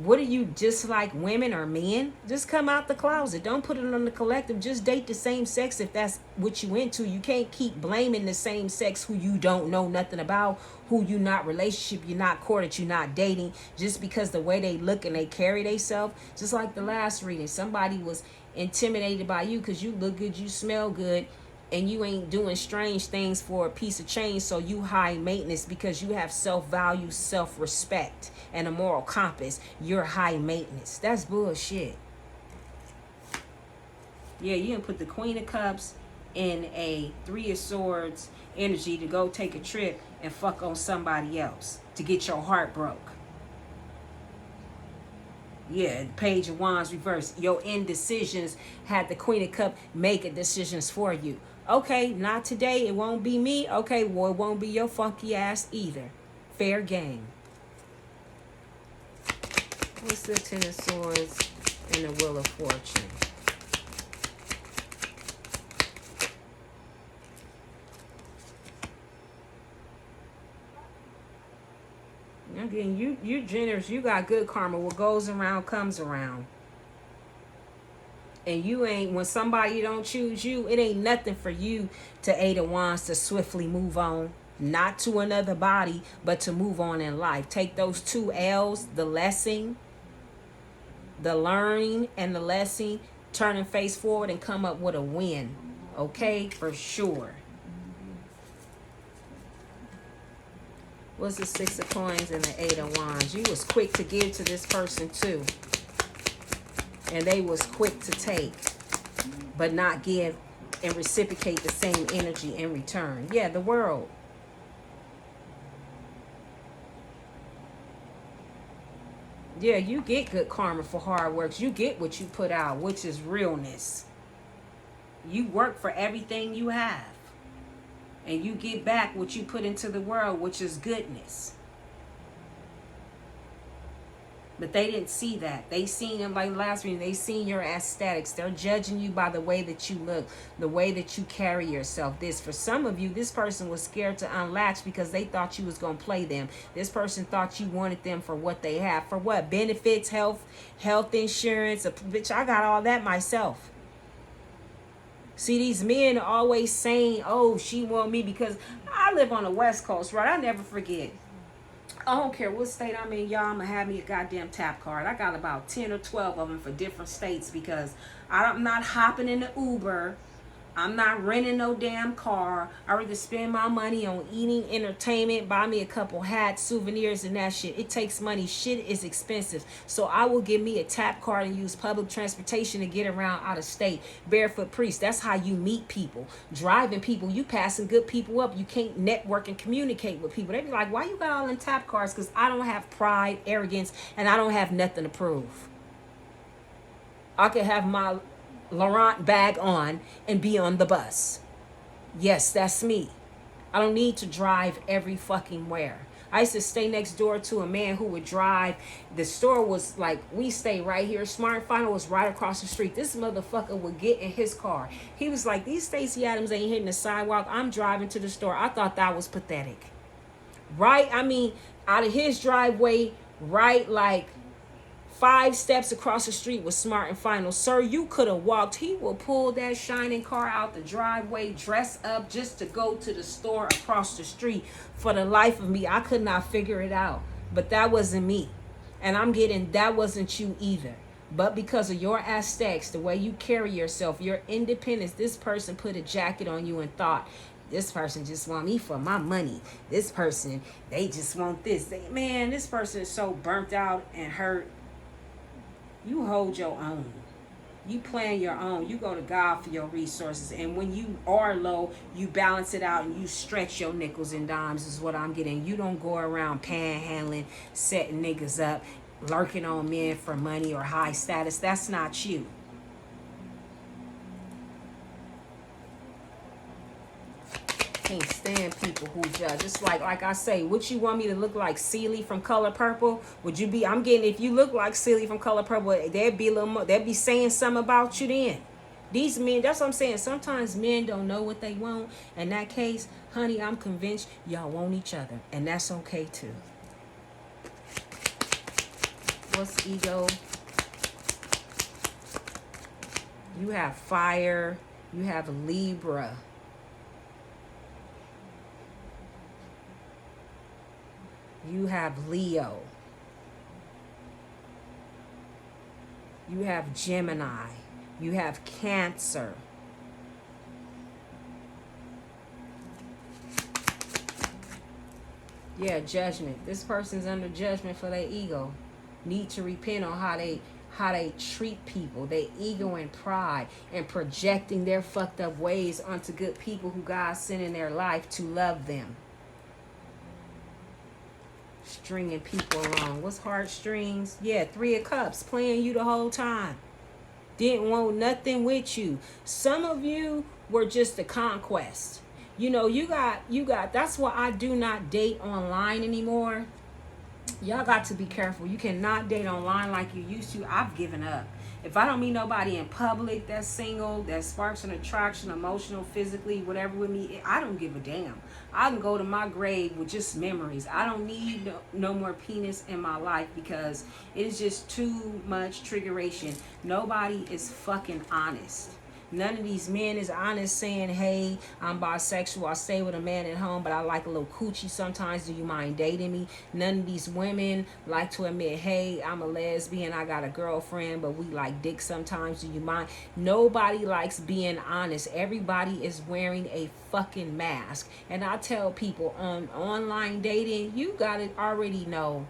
What are you, just like women or men? Just come out the closet. Don't put it on the collective. Just date the same sex if that's what you into. You can't keep blaming the same sex who you don't know nothing about, who you not relationship, you're not courted, you're not dating, just because the way they look and they carry themselves. Just like the last reading, somebody was intimidated by you because you look good, you smell good, and you ain't doing strange things for a piece of change. So you high maintenance because you have self-value, self-respect, and a moral compass. You're high maintenance. That's bullshit. Yeah, you can put the Queen of Cups in a 3 of Swords energy to go take a trip and fuck on somebody else to get your heart broke. Yeah, Page of Wands reversed. Your indecisions had the Queen of Cups making decisions for you. Okay, not today. It won't be me. Okay, well, it won't be your funky ass either. Fair game. What's the 10 of Swords and the Wheel of Fortune? Again, you generous. You got good karma. What goes around comes around. And you ain't, when somebody don't choose you, it ain't nothing for you to 8 of Wands to swiftly move on. Not to another body, but to move on in life. Take those 2 L's, the lesson, the learning and the lesson, turn and face forward and come up with a win. Okay? For sure. What's the 6 of Coins and the 8 of Wands? You was quick to give to this person too. And they was quick to take, but not give and reciprocate the same energy in return. Yeah, the world. Yeah, you get good karma for hard work. You get what you put out, which is realness. You work for everything you have. And you get back what you put into the world, which is goodness. But they didn't see that. They seen them like last week. They seen your aesthetics. They're judging you by the way that you look, the way that you carry yourself. This, for some of you, this person was scared to unlatch because they thought you was going to play them. This person thought you wanted them for what they have. For what? Benefits, health insurance. Bitch, I got all that myself. See, these men are always saying, oh, she want me because I live on the West Coast, right? I never forget. I don't care what state I'm in, y'all, I'm going to have me a goddamn tap card. I got about 10 or 12 of them for different states because I'm not hopping in the Uber I'm not renting no damn car. I rather spend my money on eating, entertainment, buy me a couple hats, souvenirs, and that shit. It takes money. Shit is expensive. So I will give me a tap card and use public transportation to get around out of state. Barefoot priest. That's how you meet people. Driving people, you passing good people up. You can't network and communicate with people. They be like, why you got all them tap cards? Because I don't have pride, arrogance, and I don't have nothing to prove. I could have my Laurent bag on and be on the bus. Yes, that's me. I don't need to drive every fucking where. I used to stay next door to a man who would drive. The store was like, we stay right here. Smart and Final was right across the street. This motherfucker would get in his car. He was like, these Stacey Adams ain't hitting the sidewalk. I'm driving to the store. I thought that was pathetic. Right? I mean, out of his driveway, right, like 5 steps across the street was Smart and Final. Sir, you could have walked. He will pull that shining car out the driveway, dress up just to go to the store across the street. For the life of me, I could not figure it out. But that wasn't me. And I'm getting, that wasn't you either. But because of your aesthetics, the way you carry yourself, your independence, this person put a jacket on you and thought, this person just want me for my money. This person, they just want this. Man, this person is so burnt out and hurt. You hold your own. You plan your own. You go to God for your resources. And when you are low, you balance it out and you stretch your nickels and dimes is what I'm getting. You don't go around panhandling, setting niggas up, lurking on men for money or high status. That's not you. Can't stand people who judge. It's like I say, would you want me to look like Celie from Color Purple? Would you be, I'm getting, if you look like Celie from Color Purple, they'd be a little more, they'd be saying something about you then. These men, that's what I'm saying. Sometimes men don't know what they want. In that case, honey, I'm convinced y'all want each other. And that's okay too. What's ego? You have fire. You have Libra. You have Leo. You have Gemini. You have Cancer. Yeah, judgment. This person's under judgment for their ego. Need to repent on how they treat people, their ego and pride, and projecting their fucked up ways onto good people who God sent in their life to love them. Stringing people along. What's heartstrings? Yeah, 3 of Cups, playing you the whole time. Didn't want nothing with you. Some of you were just a conquest. You know, you got, that's why I do not date online anymore. Y'all got to be careful. You cannot date online like you used to. I've given up. If I don't meet nobody in public that's single, that sparks an attraction, emotional, physically, whatever with me, I don't give a damn. I can go to my grave with just memories. I don't need no more penis in my life because it is just too much triggeration. Nobody is fucking honest. None of these men is honest saying, hey, I'm bisexual. I stay with a man at home, but I like a little coochie sometimes. Do you mind dating me? None of these women like to admit, hey, I'm a lesbian. I got a girlfriend, but we like dick sometimes. Do you mind? Nobody likes being honest. Everybody is wearing a fucking mask. And I tell people on online dating, you got to already know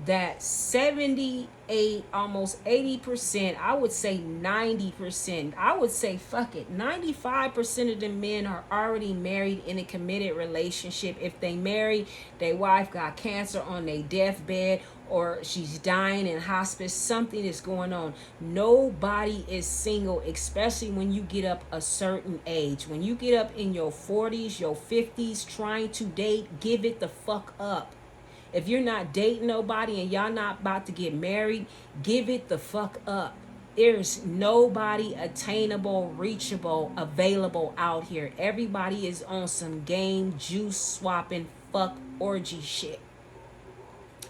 that 78, almost 80%, I would say 90%, I would say fuck it, 95% of the men are already married in a committed relationship. If they married, their wife got cancer on their deathbed or she's dying in hospice, something is going on. Nobody is single, especially when you get up a certain age. When you get up in your 40s, your 50s, trying to date, give it the fuck up. If you're not dating nobody and y'all not about to get married, give it the fuck up. There's nobody attainable, reachable, available out here. Everybody is on some game, juice swapping, fuck orgy shit.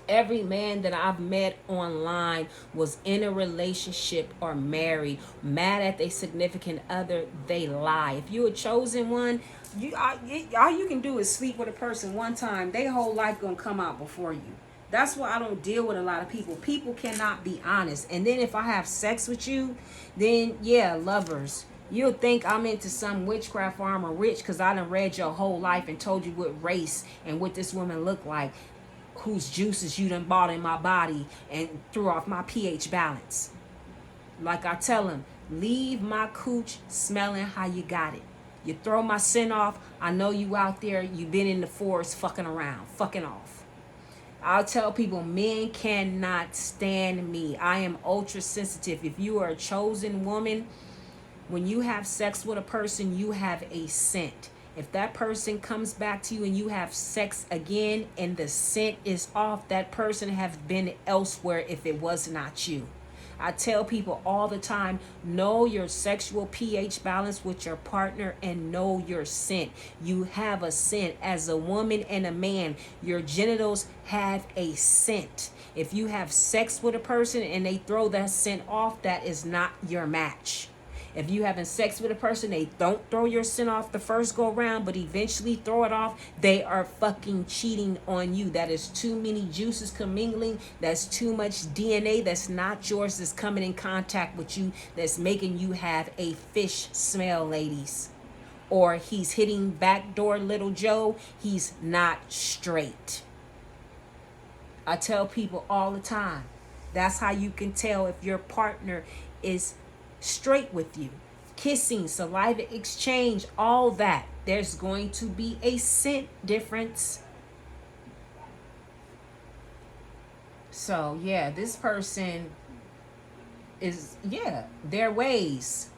Every man that I've met online was in a relationship or married, mad at their significant other, they lie. If you're a chosen one, all you can do is sleep with a person one time. Their whole life gonna come out before you. That's why I don't deal with a lot of people. People cannot be honest. And then if I have sex with you, then yeah, lovers. You'll think I'm into some witchcraft or I'm a rich because I done read your whole life and told you what race and what this woman looked like, whose juices you done bought in my body and threw off my pH balance. Like I tell him, leave my cooch smelling how you got it. You throw my scent off, I know you out there, you been in the forest fucking around, fucking off. I'll tell people, men cannot stand me. I am ultra sensitive. If you are a chosen woman, when you have sex with a person, you have a scent. If that person comes back to you and you have sex again and the scent is off, that person has been elsewhere if it was not you. I tell people all the time, know your sexual pH balance with your partner and know your scent. You have a scent. As a woman and a man, your genitals have a scent. If you have sex with a person and they throw that scent off, that is not your match. If you having sex with a person, they don't throw your scent off the first go around, but eventually throw it off, they are fucking cheating on you. That is too many juices commingling. That's too much DNA that's not yours that's coming in contact with you, that's making you have a fish smell, ladies. Or he's hitting backdoor little Joe. He's not straight. I tell people all the time, that's how you can tell if your partner is straight with you. Kissing, saliva exchange, all that. There's going to be a scent difference. So yeah, this person is, their ways.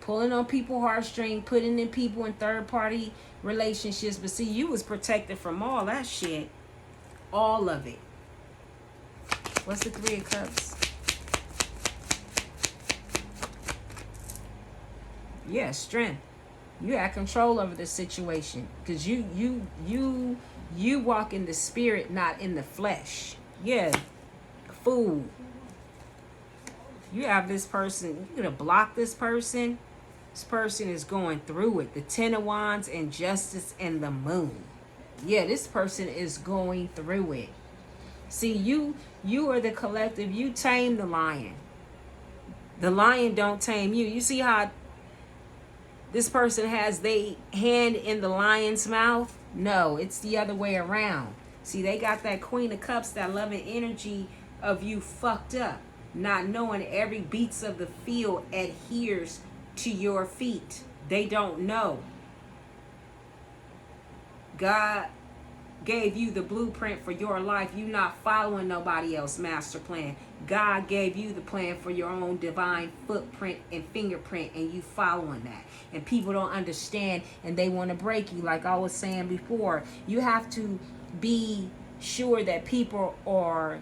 Pulling on people heartstring, putting in people in third party relationships. But see, you was protected from all that shit. All of it. What's the Three of Cups? Yeah, strength. You had control over the situation because you walk in the spirit, not in the flesh. Yeah, fool. You have this person. You're gonna block this person. This person is going through it. The Ten of Wands and Justice and the Moon. Yeah, this person is going through it. See, you are the collective. You tame the lion. The lion don't tame you. You see how this person has their hand in the lion's mouth? No, it's the other way around. See, they got that Queen of Cups, that loving energy of you fucked up, not knowing every beats of the field adheres to your feet. They don't know. God gave you the blueprint for your life. You not following nobody else's master plan. God gave you the plan for your own divine footprint and fingerprint, and you following that. And people don't understand, and they want to break you. Like I was saying before, you have to be sure that people are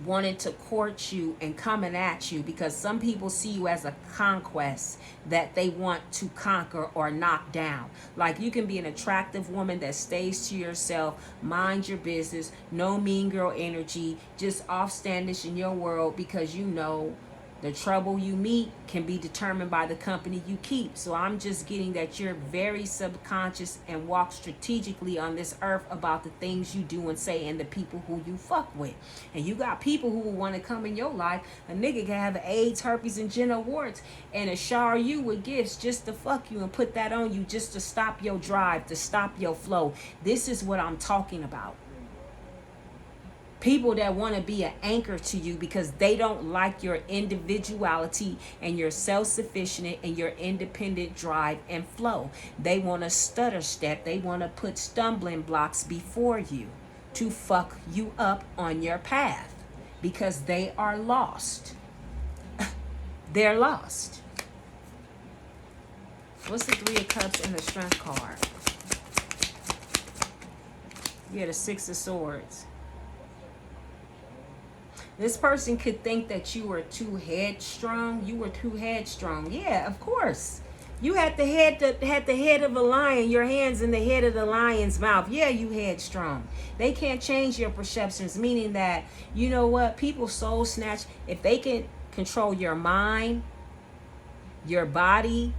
wanting to court you and coming at you, because some people see you as a conquest that they want to conquer or knock down. Like, you can be an attractive woman that stays to yourself, mind your business, no mean girl energy, just offstandish in your world, because you know the trouble you meet can be determined by the company you keep. So I'm just getting that you're very subconscious and walk strategically on this earth about the things you do and say and the people who you fuck with. And you got people who will want to come in your life. A nigga can have AIDS, herpes, and genital warts and shower you with gifts just to fuck you and put that on you just to stop your drive, to stop your flow. This is what I'm talking about. People that want to be an anchor to you because they don't like your individuality and your self-sufficient and your independent drive and flow. They want to stutter step. They want to put stumbling blocks before you to fuck you up on your path because they are lost. They're lost. What's the Three of Cups and the Strength card? Yeah, the Six of Swords. This person could think that you were too headstrong. You were too headstrong. Yeah, of course. You had the head of a lion, your hands in the head of the lion's mouth. Yeah, you headstrong. They can't change your perceptions, meaning that, you know what, people soul snatch. If they can control your mind, your body,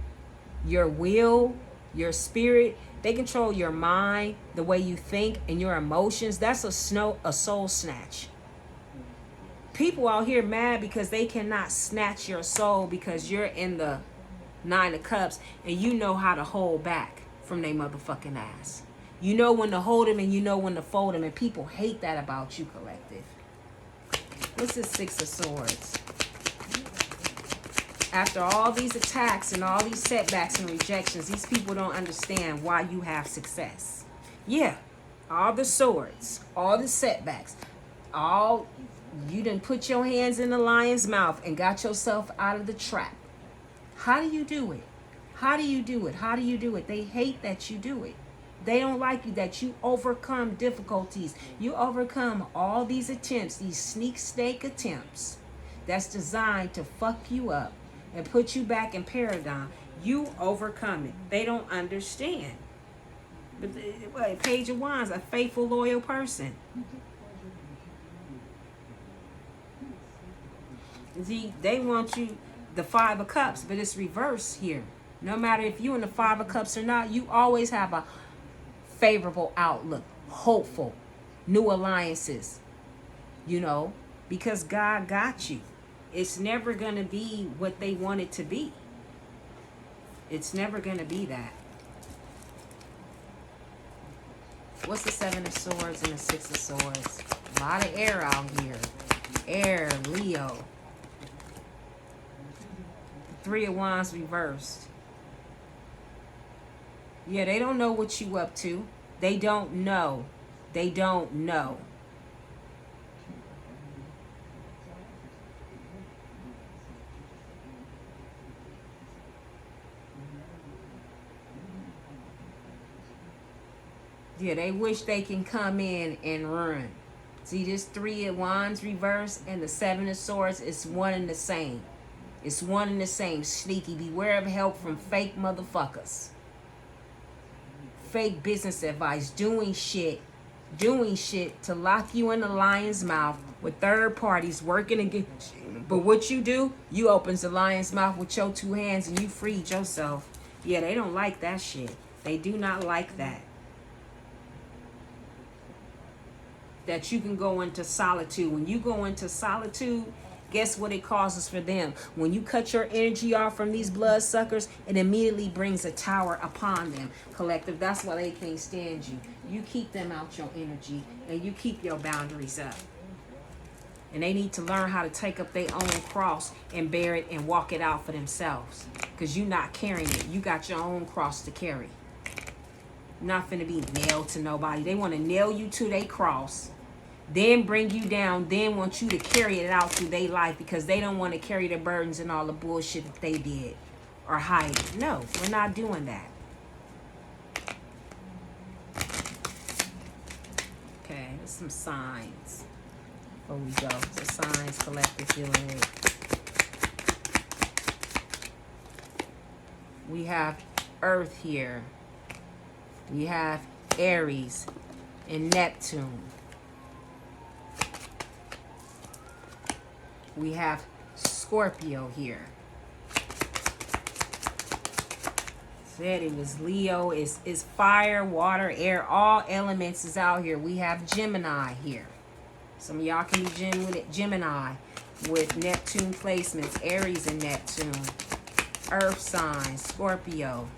your will, your spirit, they control your mind, the way you think, and your emotions. That's a soul snatch. People out here mad because they cannot snatch your soul because you're in the Nine of Cups and you know how to hold back from their motherfucking ass. You know when to hold them and you know when to fold them, and people hate that about you, collective. What's the Six of Swords? After all these attacks and all these setbacks and rejections, these people don't understand why you have success. Yeah, all the swords, all the setbacks, all you done put your hands in the lion's mouth and got yourself out of the trap. How do you do it? How do you do it? How do you do it? They hate that you do it. They don't like you, that you overcome difficulties. You overcome all these attempts, these sneak snake attempts that's designed to fuck you up and put you back in paradigm. You overcome it. They don't understand. But Page of Wands, a faithful, loyal person. See, they want you, the Five of Cups, but it's reverse here. No matter if you in the Five of Cups or not, you always have a favorable outlook, hopeful, new alliances, you know, because God got you. It's never going to be what they want it to be. It's never going to be that. What's the Seven of Swords and the Six of Swords? A lot of air out here. Air, Leo. Three of Wands reversed. Yeah, they don't know what you up to. They don't know. They don't know. Yeah, they wish they can come in and run. See, this Three of Wands reverse and the Seven of Swords is one and the same. It's one and the same. Sneaky. Beware of help from fake motherfuckers. Fake business advice. Doing shit to lock you in the lion's mouth with third parties working against you. But what you do, you opens the lion's mouth with your two hands and you freed yourself. Yeah, they don't like that shit. They do not like that. That you can go into solitude. When you go into solitude, guess what it causes for them? When you cut your energy off from these bloodsuckers, it immediately brings a tower upon them. Collective, that's why they can't stand you. You keep them out your energy and you keep your boundaries up. And they need to learn how to take up their own cross and bear it and walk it out for themselves. Because you're not carrying it. You got your own cross to carry. Not finna be nailed to nobody. They want to nail you to their cross, then bring you down, then want you to carry it out through their life because they don't want to carry the burdens and all the bullshit that they did or hide it. No, we're not doing that. Okay, there's some signs. Before we go, the signs collective dealing with. We have Earth here. We have Aries and Neptune. We have Scorpio here. Said it was Leo. Is fire, water, air, all elements is out here. We have Gemini here. Some of y'all can be Gemini with Neptune placements, Aries and Neptune. Earth signs, Scorpio.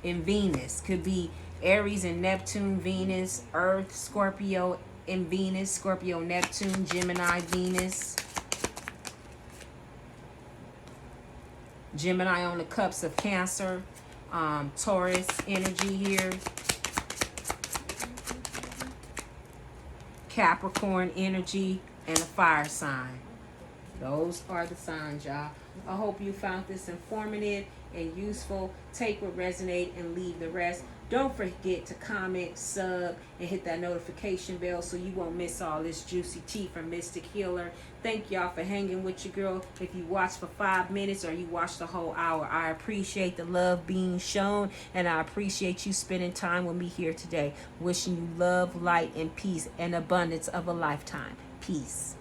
And Venus. Could be Aries and Neptune, Venus, Earth, Scorpio, and Venus, Scorpio, Neptune, Gemini, Venus. Gemini on the cups of Cancer, Taurus energy here. Capricorn energy and a fire sign. Those are the signs, y'all. I hope you found this informative and useful. Take what resonates and leave the rest. Don't forget to comment, sub, and hit that notification bell so you won't miss all this juicy tea from Mystic Healer. Thank y'all for hanging with your girl. If you watch for 5 minutes or you watch the whole hour, I appreciate the love being shown, and I appreciate you spending time with me here today. Wishing you love, light, and peace, and abundance of a lifetime. Peace.